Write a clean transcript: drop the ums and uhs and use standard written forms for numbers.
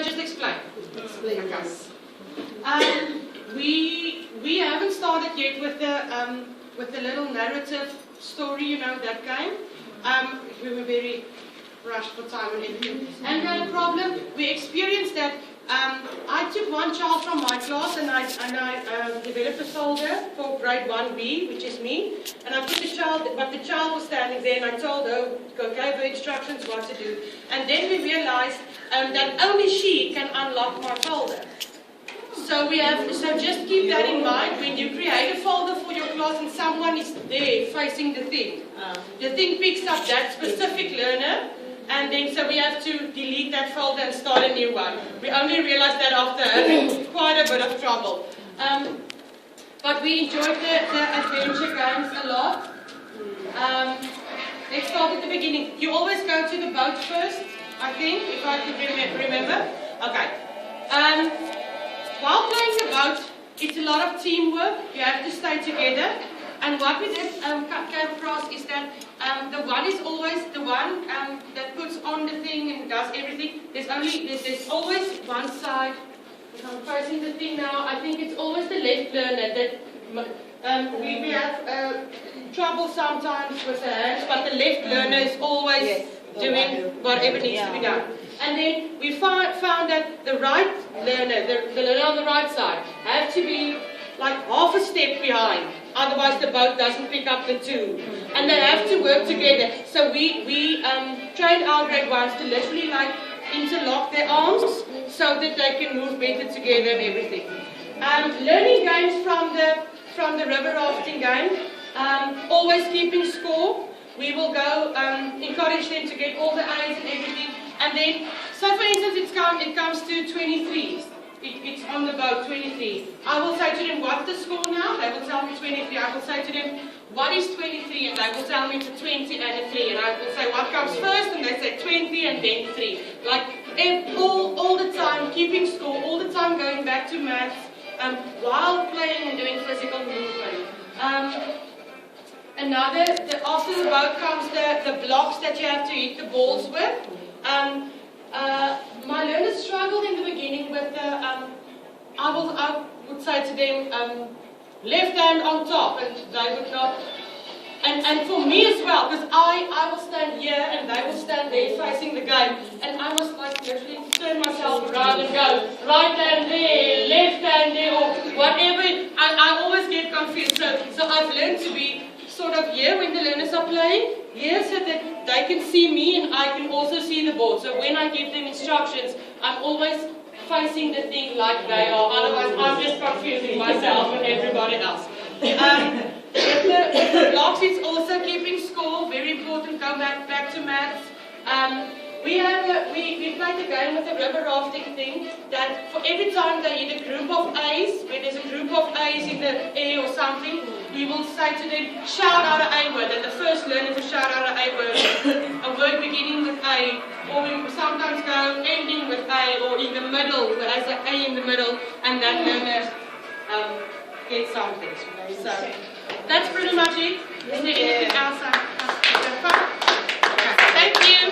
just explain? Explain. Okay. We haven't started yet with the little narrative story, you know, that game. We were very rushed for time and everything. And we had a problem. We experienced that I took one child from my class and I developed a folder for grade 1B, which is me. And I put the child, but the child was standing there and I told her, gave her instructions what to do. And then we realized that only she can unlock my folder. So just keep that in mind when you create a folder for your class and someone is there facing the thing. The thing picks up that specific learner, and then so we have to delete that folder and start a new one. We only realized that after having quite a bit of trouble. But we enjoyed the adventure games a lot. Let's start at the beginning. You always go to the boat first, I think, if I could remember. Okay. While playing the boat, it's a lot of teamwork. You have to stay together. And what we did came across is that the one is always the one that puts on the thing and does everything. There's always one side. If I'm facing the thing now, I think it's always the left learner that we have trouble sometimes with the hands, but the left learner is always doing whatever needs to be done. And then we found that the right learner, the learner on the right side, have to be like half a step behind. Otherwise the boat doesn't pick up the two. And they have to work together. So we trained our grade ones to literally like interlock their arms so that they can move better together and everything. Learning games from the river rafting game, always keeping score. We will go encourage them to get all the A's and everything. And then, so for instance, it comes to 23s. It's on the boat, 23. I will say to them, what's the score now? They will tell me 23. I will say to them, what is 23? And they will tell me it's a 20 and a 3. And I will say, what comes first? And they say 20 and then 3. Like, all the time, keeping score, all the time going back to maths, while playing and doing physical movement. After the boat comes the blocks that you have to hit the balls with. My learners struggled in the beginning with I would say to them, left hand on top, and they would not. And for me as well, because I will stand here and they will stand there facing the game, and I must like literally turn myself around and go right hand there, left hand there, or whatever. I always get confused. So I've learned to be sort of here when the learners are playing, here so that they can see me and I can also see the board. So when I give them instructions, I'm always facing the thing like they are. Otherwise, I'm just confusing myself and everybody else. With the blocks, it's also keeping score. Very important. Go back to maths. We played a game with the river rafting thing that for every time they hit a group of A's, where there's a group of A's in the air or something, we will say to them, shout out an A word, and the first learner to shout out an A word, a word beginning with A, or we sometimes go ending with A, or in the middle, as an A in the middle, and that learner gets something. So that's pretty much it. Is there anything else? Okay, thank you.